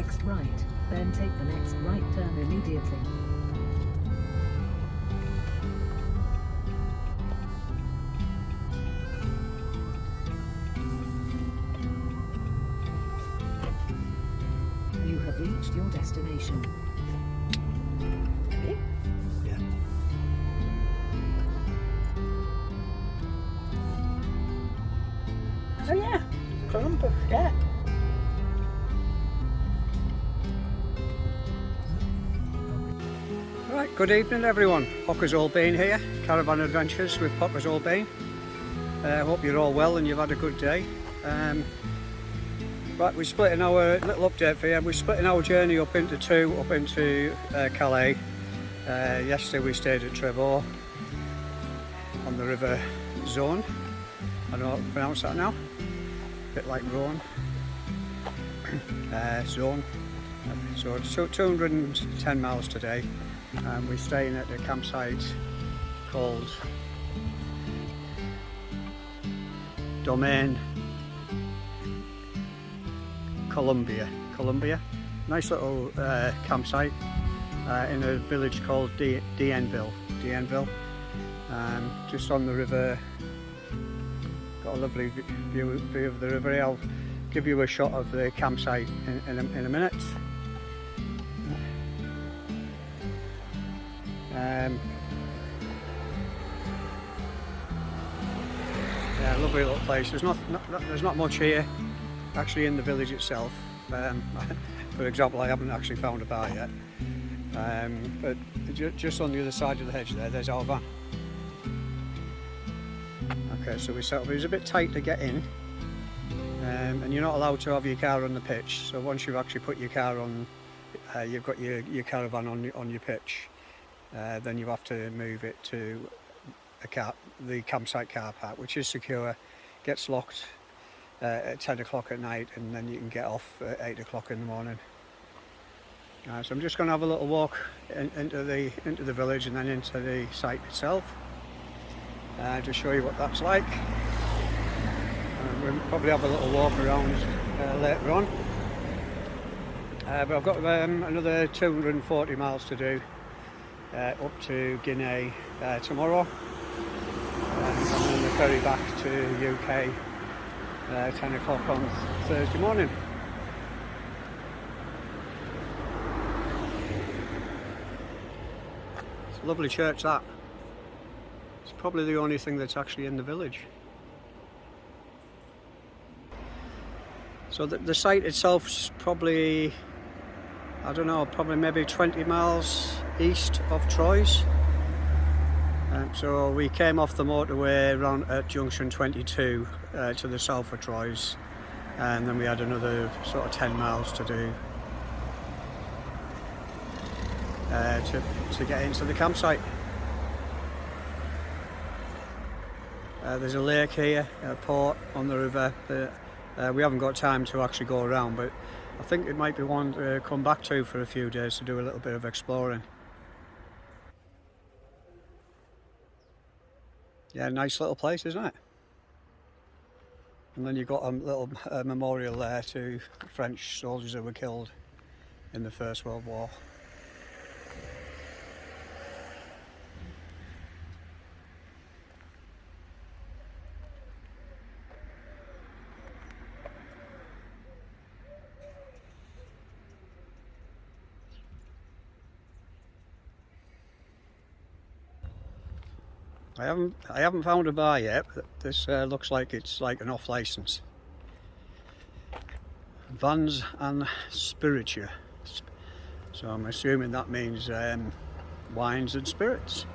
next right, then take the next right turn immediately. You have reached your destination. Yeah. Oh yeah, Colombier, yeah. Right, good evening everyone. Pocker's All Bean here, Caravan Adventures with Pocker's All Bean. Hope you're all well and you've had a good day. Right, we're splitting our little update for you. We're splitting our journey up into two, up into Calais. Yesterday we stayed at Trevoux on the river Zone. I don't know how to pronounce that now. A bit like Rhone. Zone. So it's 210 miles today. We're staying at a campsite called Domaine Colombier. Nice little campsite in a village called Dienville. Just on the river. Got a lovely view of the river. I'll give you a shot of the campsite in a minute. Yeah, lovely little place. There's not much here actually in the village itself. For example, I haven't actually found a bar yet. But just on the other side of the hedge there's our van. Okay, so we set up. It was a bit tight to get in, and you're not allowed to have your car on the pitch. So once you've actually put your car on, you've got your caravan on your pitch, then you have to move it to the campsite car park, which is secure, gets locked at 10 o'clock at night, and then you can get off at 8 o'clock in the morning. So I'm just going to have a little walk into the village and then into the site itself, to show you what that's like. We'll probably have a little walk around later on. But I've got another 240 miles to do up to Guinea tomorrow, and then the ferry back to UK 10 o'clock on Thursday morning. It's a lovely church, that. It's probably the only thing that's actually in the village. So the site itself is probably, I don't know, probably maybe 20 miles east of Troyes. So we came off the motorway around at junction 22 to the south of Troyes, and then we had another sort of 10 miles to do to get into the campsite. There's a lake here, a port on the river. We haven't got time to actually go around, but I think it might be one to come back to for a few days to do a little bit of exploring. Yeah, nice little place, isn't it? And then you've got a little memorial there to French soldiers who were killed in the First World War. I haven't found a bar yet, but this looks like it's like an off licence. Vins and Spiritueux. So I'm assuming that means wines and spirits.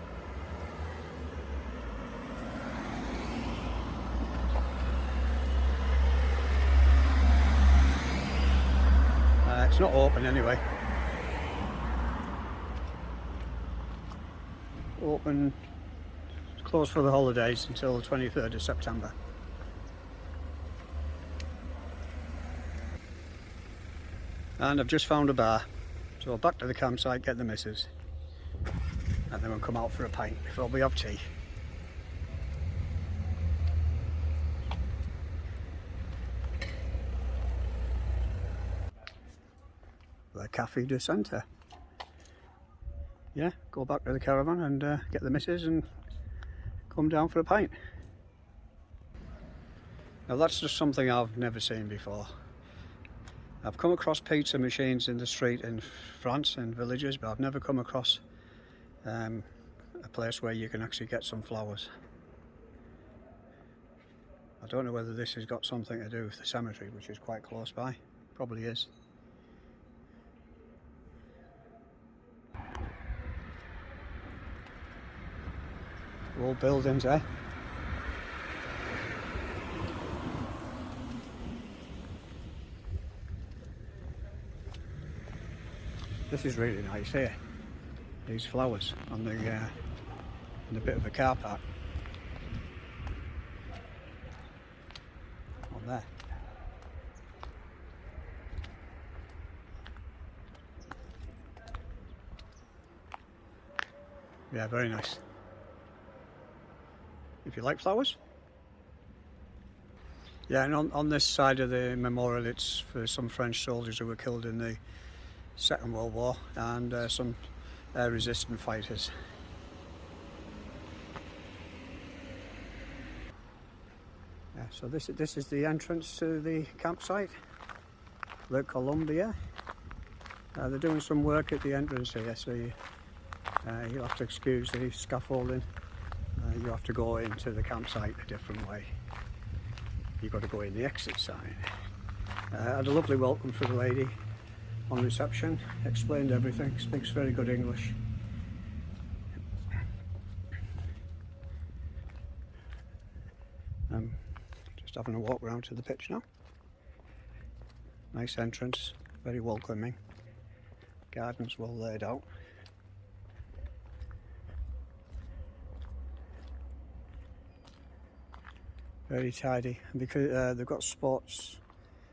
It's not open anyway. Open. Closed for the holidays until the 23rd of September. And I've just found a bar, so back to the campsite, get the missus, and then we'll come out for a pint before we have tea. the Café du Centre. Yeah, go back to the caravan and get the missus and come down for a pint. Now that's just something I've never seen before. I've come across pizza machines in the street in France, in villages, but I've never come across a place where you can actually get some flowers. I don't know whether this has got something to do with the cemetery, which is quite close by. Probably is. Old buildings, eh? This is really nice here. These flowers on the in a bit of a car park. On there. Yeah, very nice. If you like flowers. Yeah, and on this side of the memorial, it's for some French soldiers who were killed in the Second World War and some air resistant fighters. Yeah, so this is the entrance to the campsite, the Colombier. They're doing some work at the entrance here, so you'll have to excuse the scaffolding. You have to go into the campsite a different way. You've got to go in the exit side. I had a lovely welcome for the lady on reception, explained everything, speaks very good English. Just having a walk around to the pitch now. Nice entrance, very welcoming. Gardens well laid out. Very tidy, and because they've got sports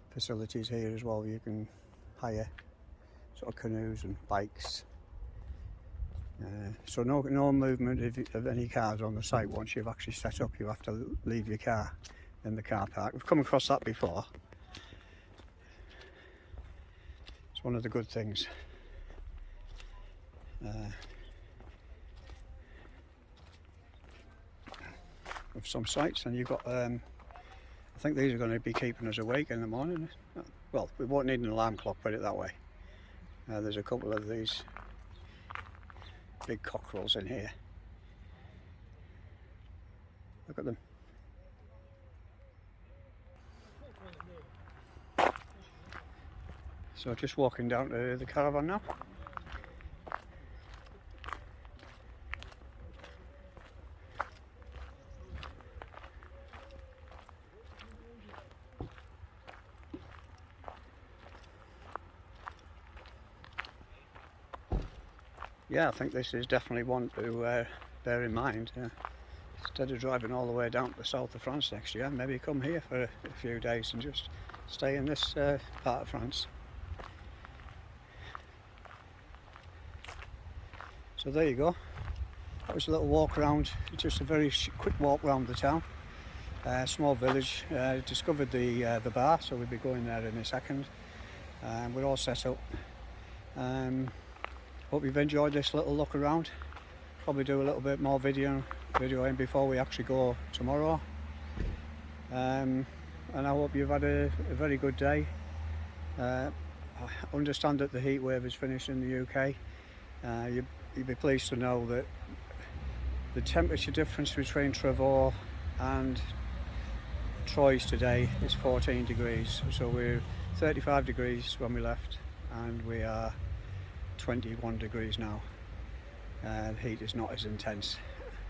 facilities here as well, you can hire sort of canoes and bikes. So no movement of any cars on the site. Once you've actually set up, you have to leave your car in the car park. We've come across that before. It's one of the good things. Of some sites, and you've got I think these are going to be keeping us awake in the morning. Well, we won't need an alarm clock, put it that way. There's a couple of these big cockerels in here. Look at them. So just walking down to the caravan now. Yeah, I think this is definitely one to bear in mind. Instead of driving all the way down to the south of France next year, maybe come here for a few days and just stay in this part of France. So there you go. That was a little walk around, just a very quick walk around the town. Small village. Discovered the bar, so we'll be going there in a second. We're all set up. Hope you've enjoyed this little look around. Probably do a little bit more videoing before we actually go tomorrow. And I hope you've had a very good day. I understand that the heat wave is finished in the UK. You'd be pleased to know that the temperature difference between Trevor and Troyes today is 14 degrees. So we're 35 degrees when we left, and we are 21 degrees now. The heat is not as intense,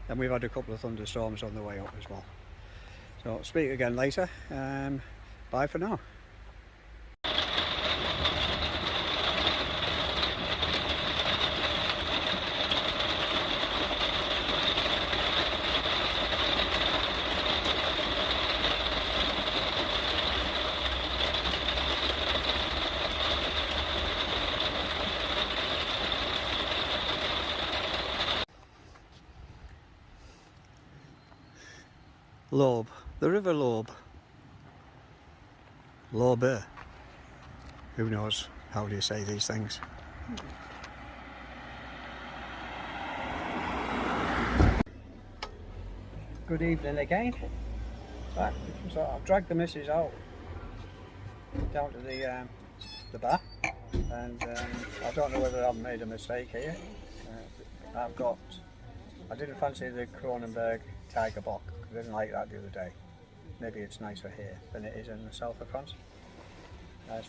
and we've had a couple of thunderstorms on the way up as well. So speak again later. Bye for now. Lobe, the river Lobe. Lobe, who knows? how do you say these things? Good evening again. Right, so I've dragged the missus out down to the bar, and I don't know whether I've made a mistake here. I didn't fancy the Colombier tiger bock because I didn't like that the other day. Maybe it's nicer here than it is in the south of France.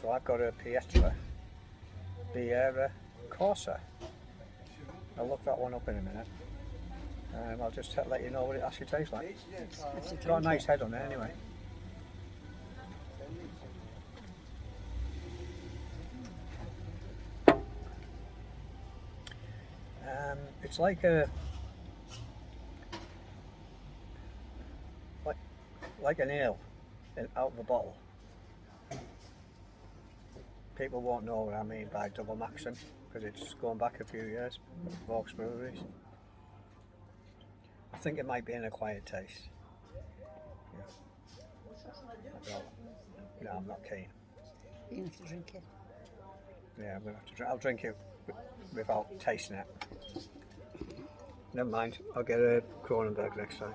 So I've got a Pietra Biera Corsa. I'll look that one up in a minute. I'll just let you know what it actually tastes like. It's got a nice head on it anyway. It's like an ale out of a bottle. People won't know what I mean by double maxing because it's going back a few years. Vaux breweries. I think it might be an acquired taste. Yeah. No, I'm not keen. You have to drink it. Yeah, I'm gonna have to. I'll drink it without tasting it. Never mind. I'll get a Kronenberg next time.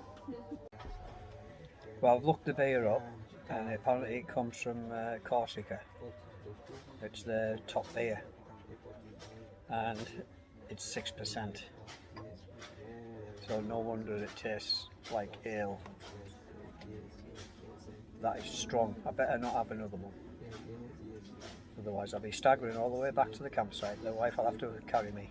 Well, I've looked the beer up, and apparently it comes from Corsica. It's the top beer, and it's 6%. So no wonder it tastes like ale. That is strong. I better not have another one. Otherwise I'll be staggering all the way back to the campsite. The wife will have to carry me.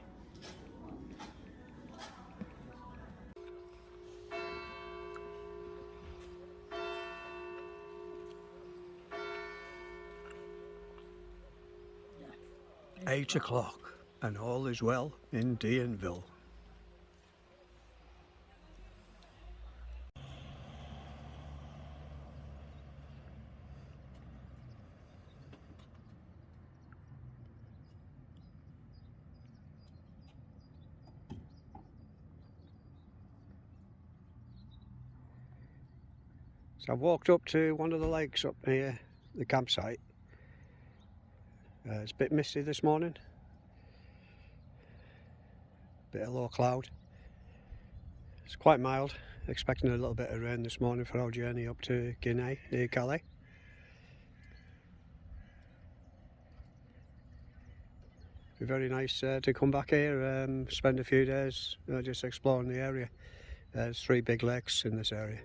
Yeah. 8 o'clock and all is well in Dienville. So I've walked up to one of the lakes up near the campsite. It's a bit misty this morning. Bit of low cloud. It's quite mild. Expecting a little bit of rain this morning for our journey up to Calais, near Calais. It'd be very nice to come back here, spend a few days just exploring the area. There's 3 big lakes in this area.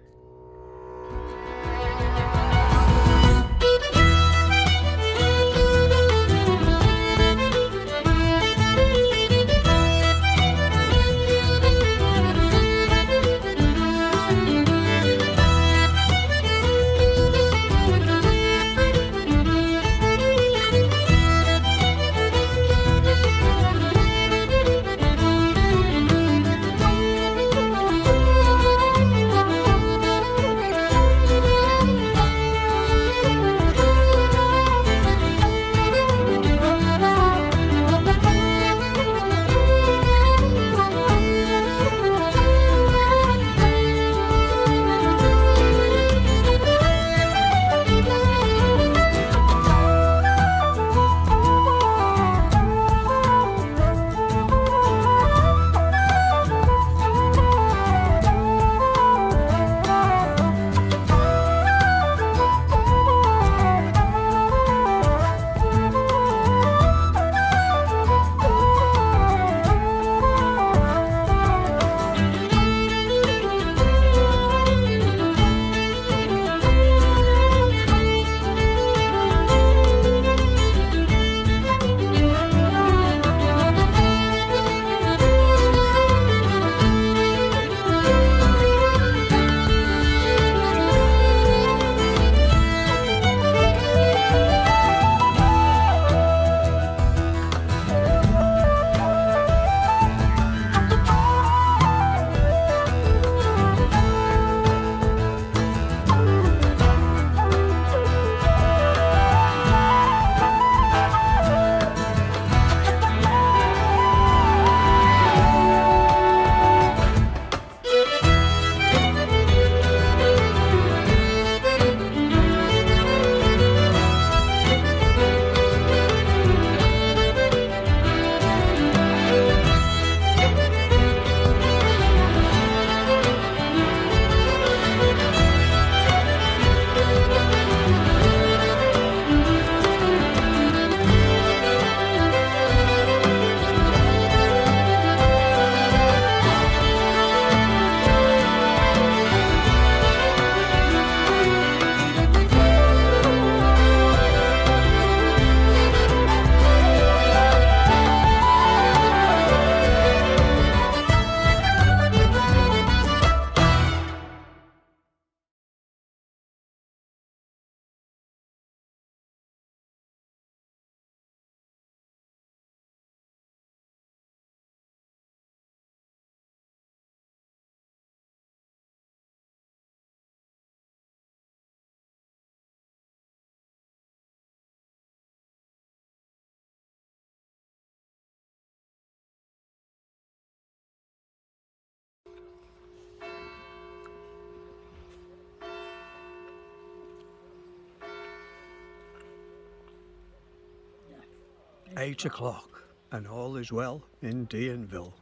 8 o'clock and all is well in Dienville.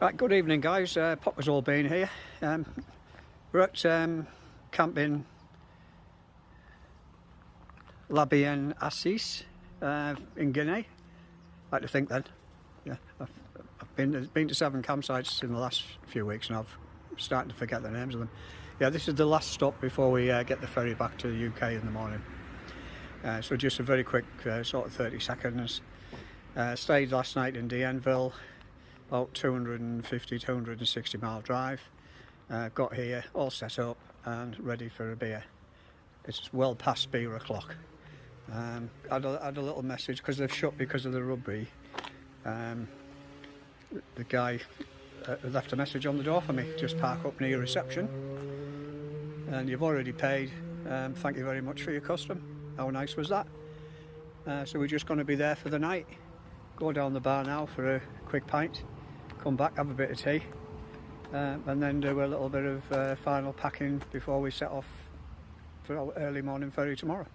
Right, good evening guys, Pop has all been here. We're at camping La Bien Assis in Guinea. I like to think then. Yeah, I've been to 7 campsites in the last few weeks and I'm starting to forget the names of them. Yeah, this is the last stop before we get the ferry back to the UK in the morning. So just a very quick sort of 30 seconds. Stayed last night in Dienville, about 250-260 mile drive. Got here all set up and ready for a beer. It's well past beer o'clock. I had a little message because they've shut because of the rugby. The guy left a message on the door for me, just park up near reception and you've already paid, thank you very much for your custom. How nice was that? So we're just going to be there for the night, go down the bar now for a quick pint, come back, have a bit of tea, and then do a little bit of final packing before we set off for our early morning ferry tomorrow.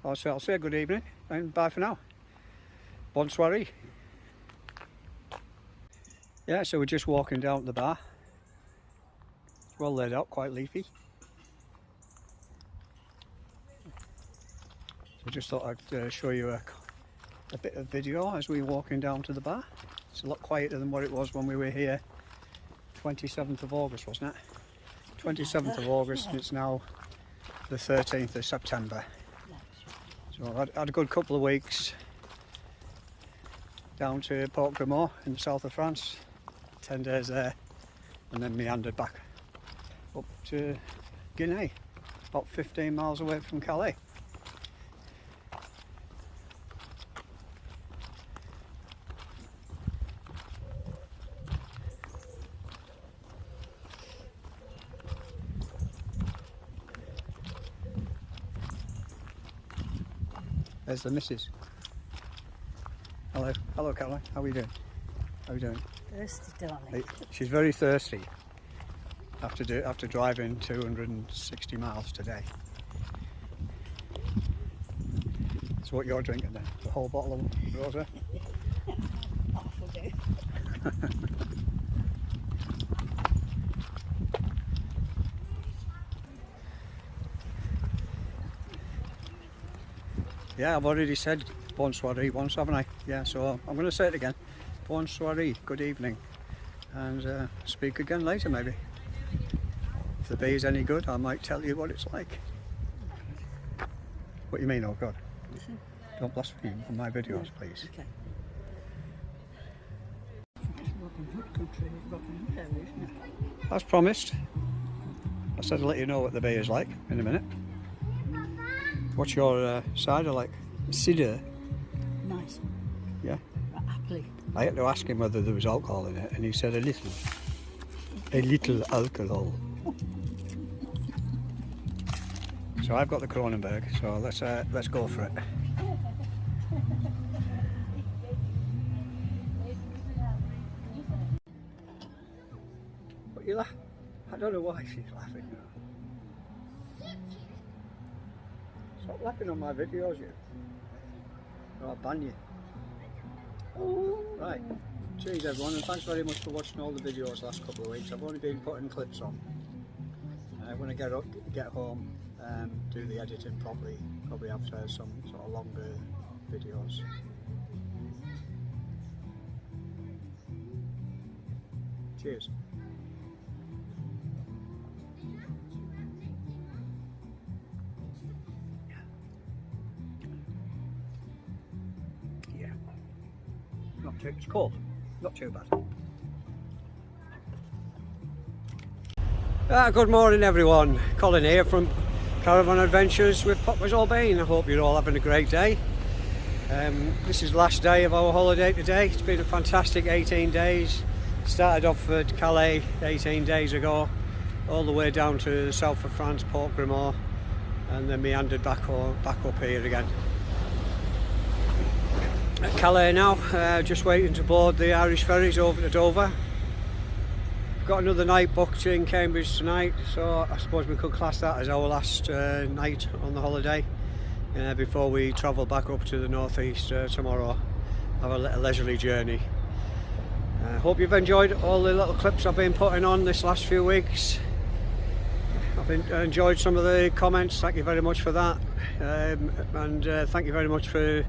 I'll say good evening and bye for now. Bonne soirée. Yeah, so we're just walking down to the bar. It's well laid out, quite leafy. So I just thought I'd show you a bit of video as we're walking down to the bar. It's a lot quieter than what it was when we were here 27th of August, wasn't it? 27th of August, and it's now the 13th of September. So I had a good couple of weeks down to Port Grimaud in the south of France, 10 days there, and then meandered back up to Guinea, about 15 miles away from Calais. There's the missus. Hello Caroline, how are you doing? How are you doing? Thirsty, darling. She's very thirsty after driving 260 miles today. So what you're drinking then? The whole bottle of rosé? Half will do. Yeah, I've already said bonne soirée once, haven't I? Yeah, so I'm going to say it again. Bonne soirée, good evening. And speak again later maybe. If the beer's any good, I might tell you what it's like. What do you mean, oh God? Listen. Don't blaspheme on my videos, please. Okay. It's Robin Hood country with Robin Hood area, isn't it? As promised. I said I'll let you know what the beer's like in a minute. What's your cider like? Cider? Nice. Yeah? Happily. I had to ask him whether there was alcohol in it and he said a little. A little alcohol. So I've got the Kronenberg, so let's go for it. What you laugh? I don't know why she's laughing. Stop laughing on my videos, you. Or I'll ban you. Right. Cheers everyone, and thanks very much for watching all the videos last couple of weeks. I've only been putting clips on. When I get home, do the editing properly, probably after some sort of longer videos. Cheers. Yeah. Not too, it's cold, not too bad. Good morning everyone, Colin here from Caravan Adventures with Pop has all been. I hope you're all having a great day. This is the last day of our holiday today. It's been a fantastic 18 days. Started off at Calais 18 days ago, all the way down to the south of France, Port Grimaud, and then meandered back up here again. At Calais now, just waiting to board the Irish ferries over to Dover. got another night booked in Cambridge tonight, so I suppose we could class that as our last night on the holiday before we travel back up to the northeast tomorrow. Have a little leisurely journey. Hope you've enjoyed all the little clips I've been putting on this last few weeks. I've enjoyed some of the comments, thank you very much for that, and thank you very much for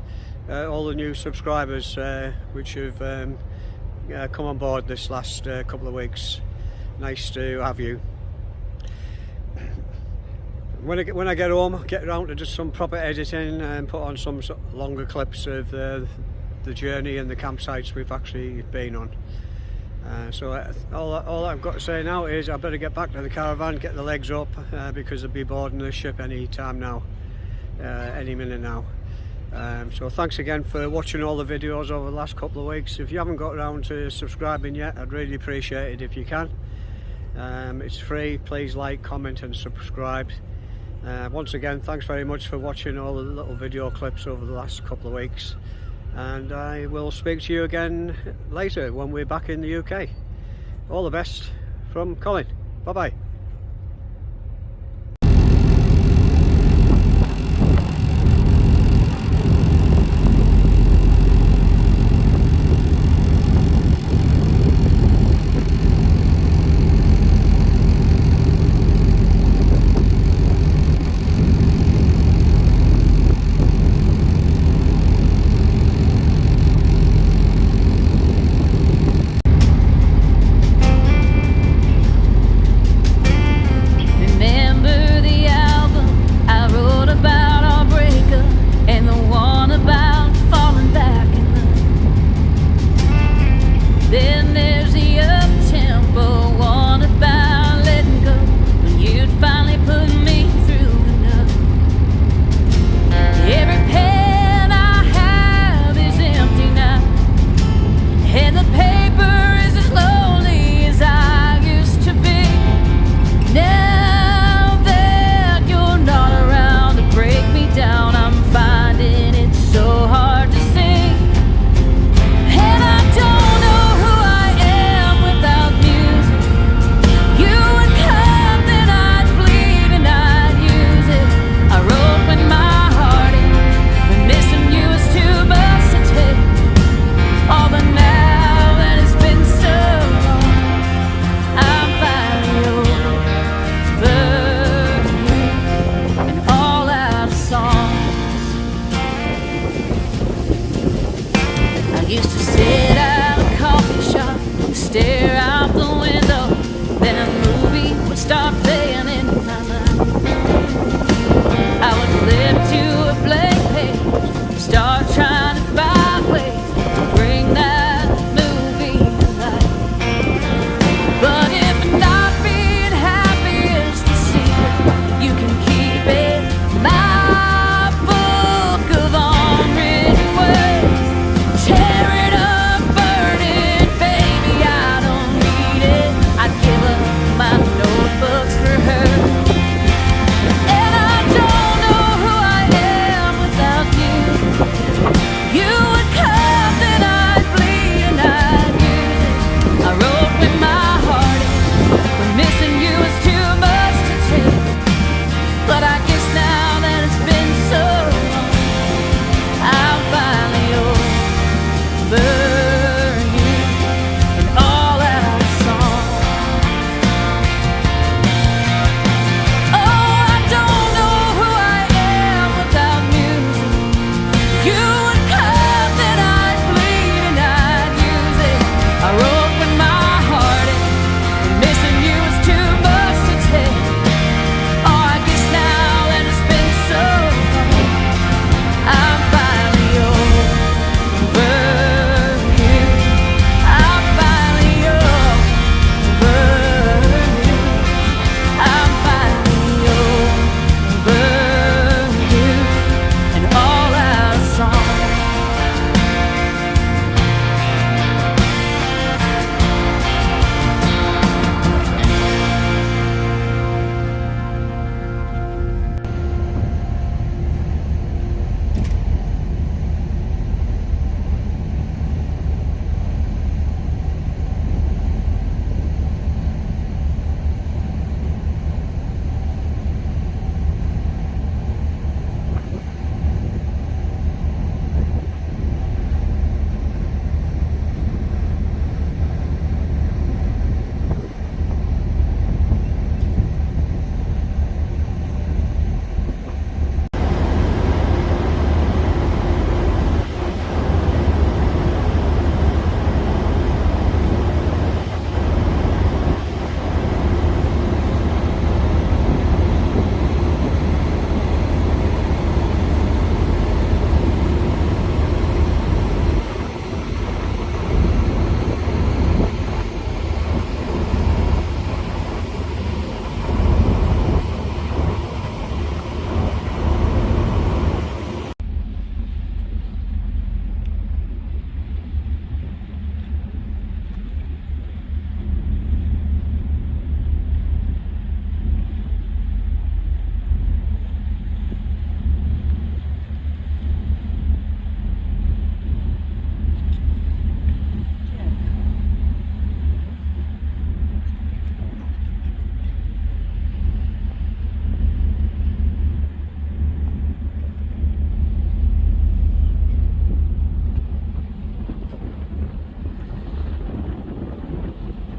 all the new subscribers which have come on board this last couple of weeks. Nice to have you. When I get home, I'll get around to just some proper editing and put on some longer clips of the journey and the campsites we've actually been on. So all I've got to say now is I better get back to the caravan, get the legs up, because I'll be boarding the ship any time now, any minute now. So thanks again for watching all the videos over the last couple of weeks. If you haven't got around to subscribing yet, I'd really appreciate it if you can. It's free. Please like, comment and subscribe. Once again, thanks very much for watching all the little video clips over the last couple of weeks, and I will speak to you again later when we're back in the UK. All the best from Colin. Bye bye.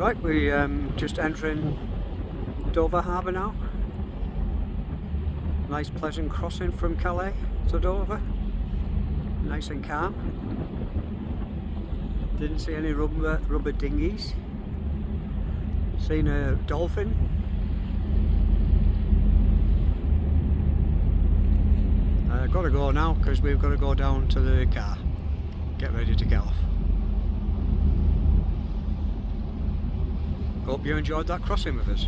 Right, we just entering Dover Harbour now. Nice pleasant crossing from Calais to Dover. Nice and calm. Didn't see any rubber dinghies. Seen a dolphin. Got to go now because we've got to go down to the car. Get ready to get off. Hope you enjoyed that crossing with us.